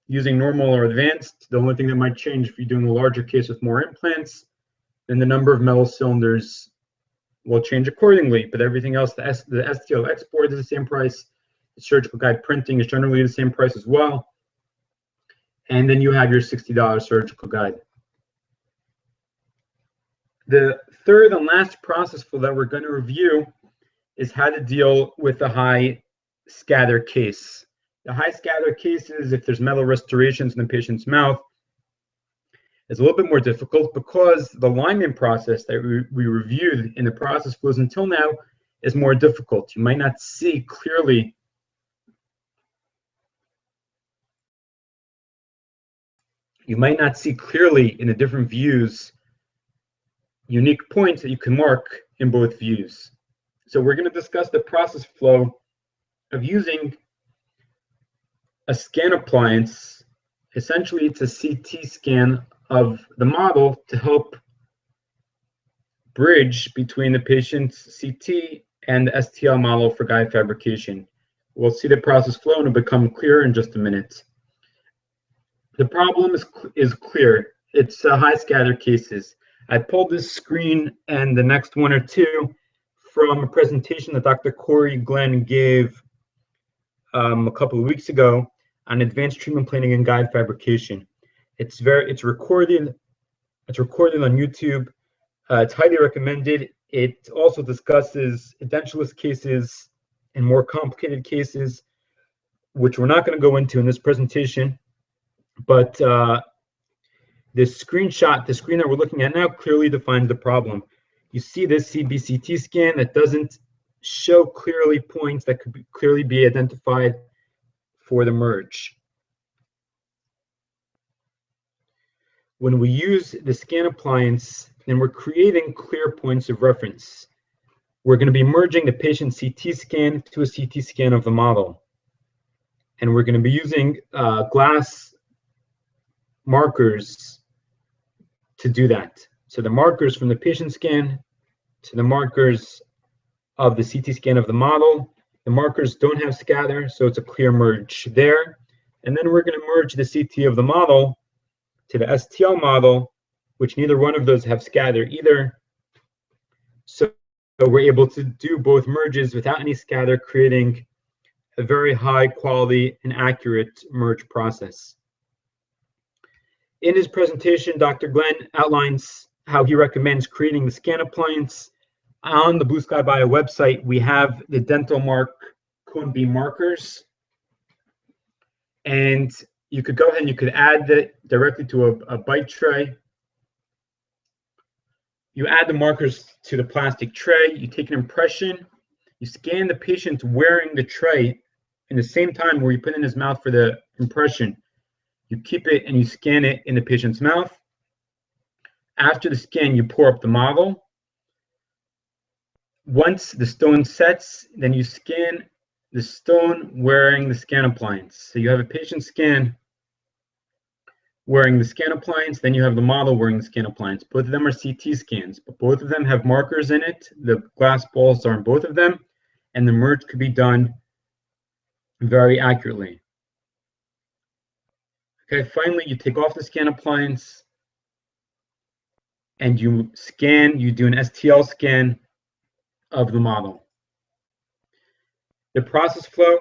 Speaker 1: using normal or advanced. The only thing that might change if you're doing a larger case with more implants, then the number of metal cylinders will change accordingly. But everything else, the STL export is the same price. The surgical guide printing is generally the same price as well. And then you have your $60 surgical guide. The third and last process flow that we're going to review is how to deal with the high scatter case. The high scatter cases, if there's metal restorations in the patient's mouth, is a little bit more difficult because the alignment process that we reviewed in the process flows until now is more difficult. You might not see clearly in the different views unique points that you can mark in both views. So we're going to discuss the process flow of using a scan appliance. Essentially, it's a CT scan of the model to help bridge between the patient's CT and the STL model for guide fabrication. We'll see the process flow and it'll become clearer in just a minute. The problem is clear. It's high scatter cases. I pulled this screen and the next one or two from a presentation that Dr. Corey Glenn gave a couple of weeks ago on advanced treatment planning and guide fabrication. It's recorded on YouTube. It's highly recommended. It also discusses edentulous cases and more complicated cases, which we're not going to go into in this presentation. But this screenshot, the screen that we're looking at now, clearly defines the problem. You see this CBCT scan that doesn't show clearly points that could clearly be identified for the merge. When we use the scan appliance, then we're creating clear points of reference. We're going to be merging the patient CT scan to a CT scan of the model. And we're going to be using glass markers to do that. So the markers from the patient scan to the markers of the CT scan of the model. The markers don't have scatter, so it's a clear merge there. And then we're going to merge the CT of the model to the STL model, which neither one of those have scatter either. So we're able to do both merges without any scatter, creating a very high quality and accurate merge process. In his presentation, Dr. Glenn outlines how he recommends creating the scan appliance. On the Blue Sky Bio website, we have the dental mark code B markers. And you could go ahead and you could add that directly to a bite tray. You add the markers to the plastic tray, you take an impression, you scan the patient wearing the tray in the same time where you put it in his mouth for the impression. You keep it and you scan it in the patient's mouth. After the scan, you pour up the model. Once the stone sets, then you scan the stone wearing the scan appliance. So you have a patient scan wearing the scan appliance, then you have the model wearing the scan appliance. Both of them are CT scans, but both of them have markers in it. The glass balls are in both of them, and the merge could be done very accurately. Okay, finally, you take off the scan appliance and you scan, you do an STL scan of the model. The process flow.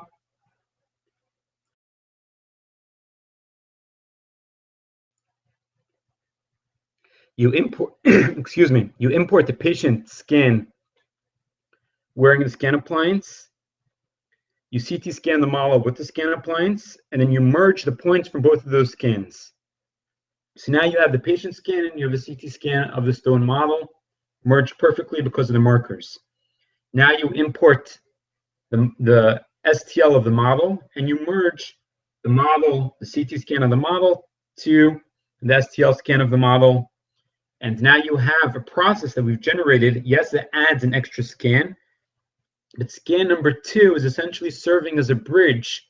Speaker 1: You import, excuse me, you import the patient scan wearing the scan appliance. You CT scan the model with the scan appliance, and then you merge the points from both of those scans. So now you have the patient scan and you have a CT scan of the stone model merged perfectly because of the markers. Now you import the STL of the model, and you merge the model, the CT scan of the model, to the STL scan of the model. And now you have a process that we've generated. Yes, it adds an extra scan, but scan number 2 is essentially serving as a bridge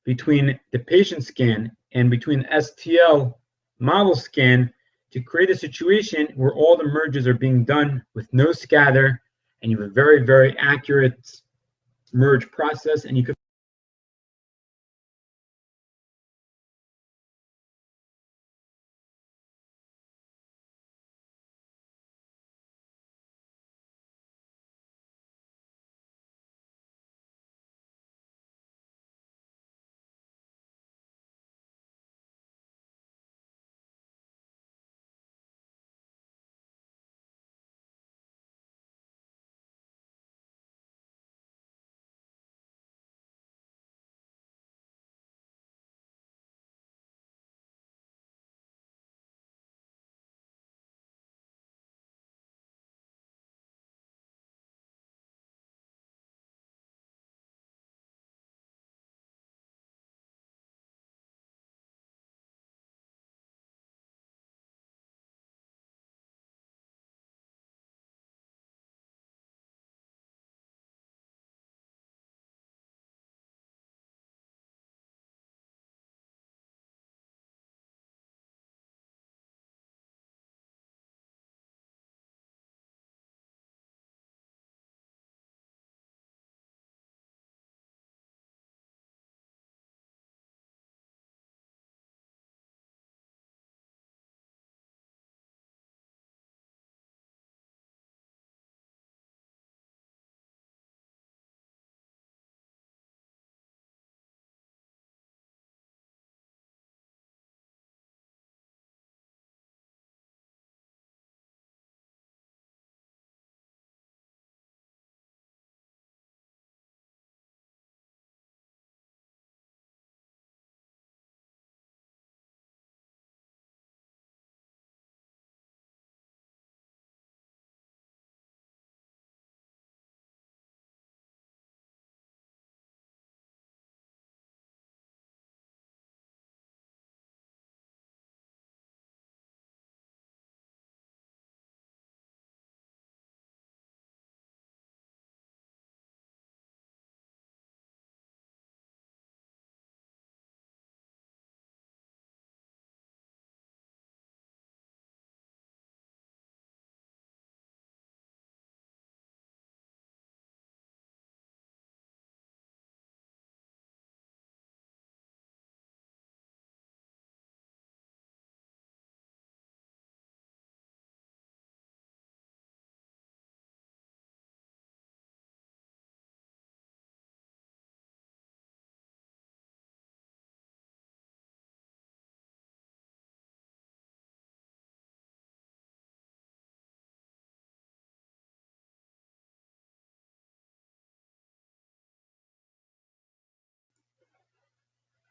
Speaker 1: between the patient scan and between STL model scan to create a situation where all the merges are being done with no scatter, and you have a very, very accurate merge process, and you could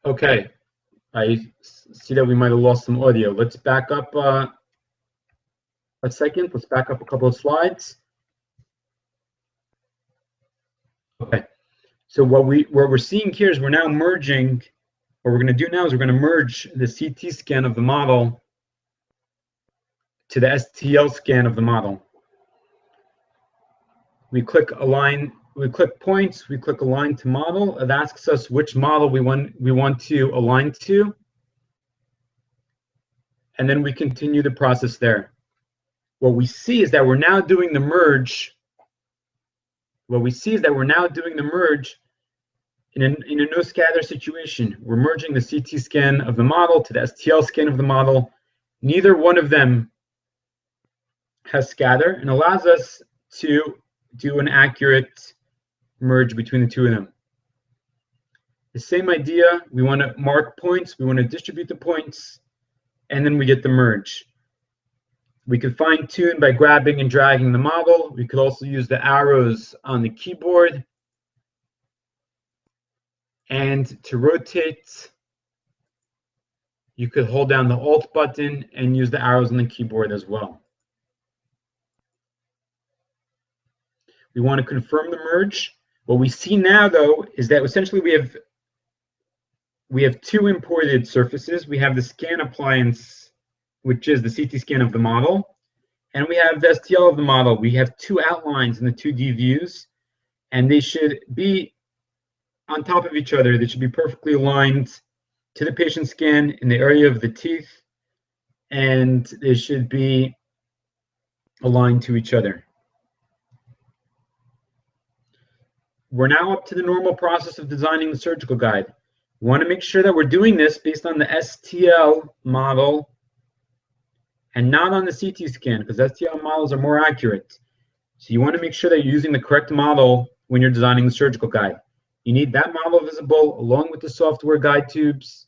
Speaker 1: okay. I see that we might have lost some audio. Let's back up a second. Let's back up a couple of slides. Okay. So what we're seeing here is we're now merging. What we're going to do now is we're going to merge the CT scan of the model to the STL scan of the model. We click align. We click points. We click align to model. It asks us which model we want to align to, and then we continue the process there. What we see is that we're now doing the merge. What we see is that we're now doing the merge in a no scatter situation. We're merging the CT scan of the model to the STL scan of the model. Neither one of them has scatter and allows us to do an accurate merge between the two of them. The same idea, we want to mark points, we want to distribute the points, and then we get the merge. We can fine tune by grabbing and dragging the model. We could also use the arrows on the keyboard. And to rotate, you could hold down the Alt button and use the arrows on the keyboard as well. We want to confirm the merge. What we see now, though, is that essentially we have two imported surfaces. We have the scan appliance, which is the CT scan of the model, and we have the STL of the model. We have two outlines in the 2D views, and they should be on top of each other. They should be perfectly aligned to the patient scan in the area of the teeth, and they should be aligned to each other. We're now up to the normal process of designing the surgical guide. We want to make sure that we're doing this based on the STL model and not on the CT scan, because STL models are more accurate. So you want to make sure that you're using the correct model when you're designing the surgical guide. You need that model visible along with the software guide tubes.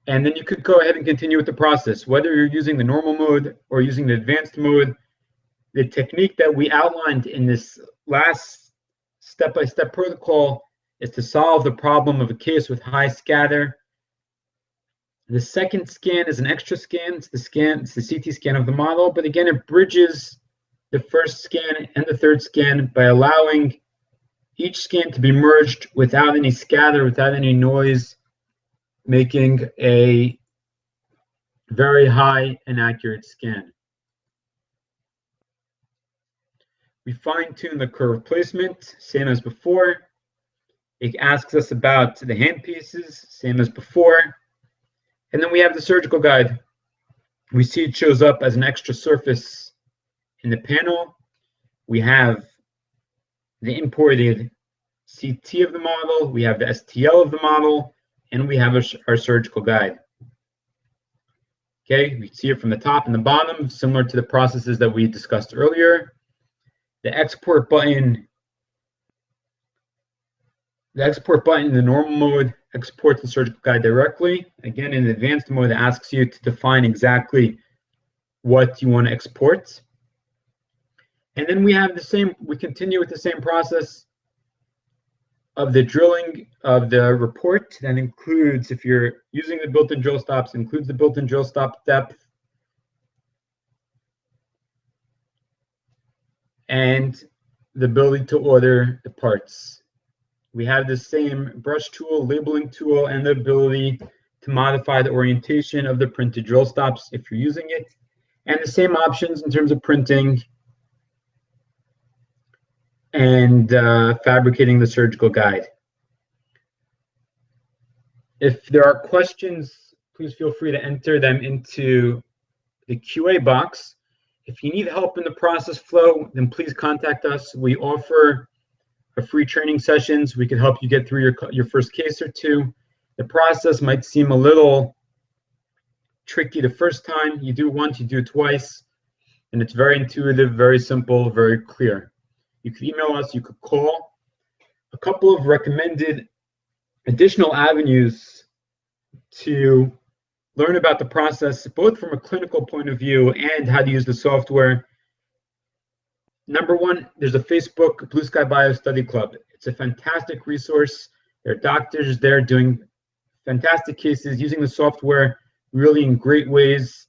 Speaker 1: And then you could go ahead and continue with the process. Whether you're using the normal mode or using the advanced mode, the technique that we outlined in this last step-by-step protocol is to solve the problem of a case with high scatter. The second scan is an extra scan. It's the CT scan of the model, but again, it bridges the first scan and the third scan by allowing each scan to be merged without any scatter, without any noise, making a very high and accurate scan. We fine-tune the curve placement, same as before. It asks us about the hand pieces, same as before. And then we have the surgical guide. We see it shows up as an extra surface in the panel. We have the imported CT of the model, we have the STL of the model, and we have our surgical guide. Okay, we see it from the top and the bottom, similar to the processes that we discussed earlier. The export button in the normal mode exports the surgical guide directly. Again, in the advanced mode, it asks you to define exactly what you want to export. And then we continue with the same process of the drilling of the report. That includes, if you're using the built-in drill stops, includes the built-in drill stop depth and the ability to order the parts. We have the same brush tool, labeling tool, and the ability to modify the orientation of the printed drill stops if you're using it, and the same options in terms of printing and fabricating the surgical guide. If there are questions, please feel free to enter them into the QA box. If you need help in the process flow, then please contact us. We offer free training sessions. We can help you get through your first case or two. The process might seem a little tricky the first time. You do it once, you do it twice, and it's very intuitive, very simple, very clear. You could email us, you could call. A couple of recommended additional avenues to learn about the process, both from a clinical point of view and how to use the software. Number one, there's a Facebook Blue Sky Bio Study Club. It's a fantastic resource. There are doctors there doing fantastic cases, using the software really in great ways.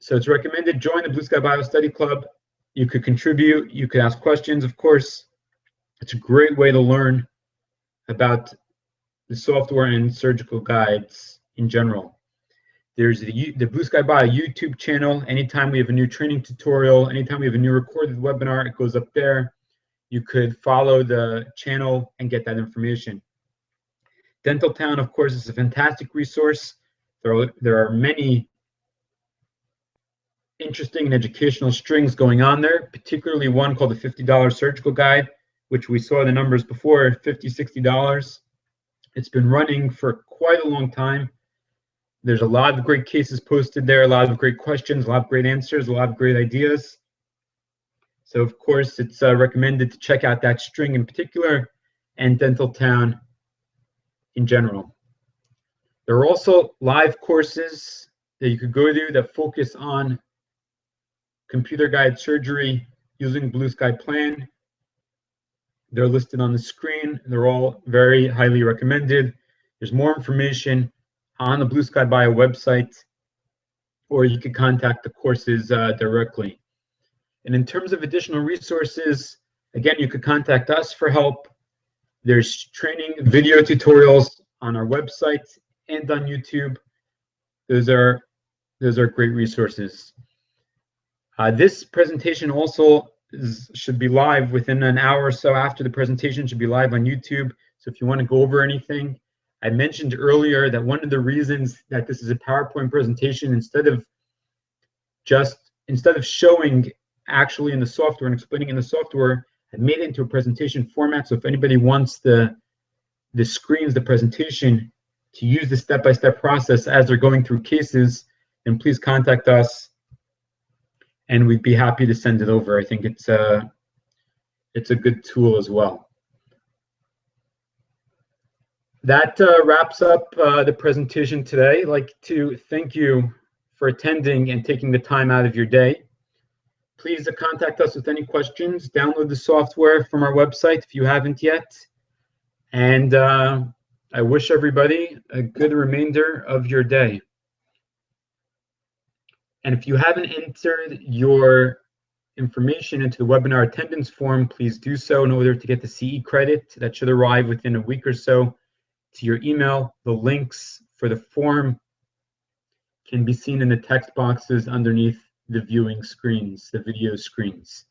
Speaker 1: So it's recommended. Join the Blue Sky Bio Study Club. You could contribute. You could ask questions, of course. It's a great way to learn about the software and surgical guides in general. There's the Blue Sky Bio YouTube channel. Anytime we have a new training tutorial, anytime we have a new recorded webinar, it goes up there. You could follow the channel and get that information. Dental Town, of course, is a fantastic resource. There are many interesting and educational strings going on there, particularly one called the $50 Surgical Guide, which we saw the numbers before, $50, $60. It's been running for quite a long time. There's a lot of great cases posted there, a lot of great questions, a lot of great answers, a lot of great ideas. So, of course, it's recommended to check out that string in particular and Dental Town in general. There are also live courses that you could go to that focus on computer guided surgery using Blue Sky Plan. They're listed on the screen. They're all very highly recommended. There's more information on the Blue Sky Bio website, or you could contact the courses directly. And in terms of additional resources, again, you could contact us for help. There's training video tutorials on our website and on YouTube. Those are great resources. This presentation also should be live within an hour or so after the presentation, should be live on YouTube. So if you want to go over anything, I mentioned earlier that one of the reasons that this is a PowerPoint presentation, instead of showing actually in the software and explaining in the software, I made it into a presentation format. So if anybody wants the screens, the presentation, to use the step-by-step process as they're going through cases, then please contact us, and we'd be happy to send it over. I think it's a good tool as well. That wraps up the presentation today. I'd like to thank you for attending and taking the time out of your day. Please contact us with any questions. Download the software from our website if you haven't yet. And I wish everybody a good remainder of your day. And if you haven't entered your information into the webinar attendance form, please do so in order to get the CE credit. That should arrive within a week or so to your email. The links for the form can be seen in the text boxes underneath the viewing screens, the video screens.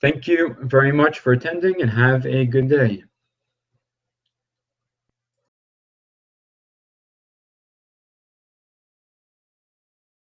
Speaker 1: Thank you very much for attending, and have a good day.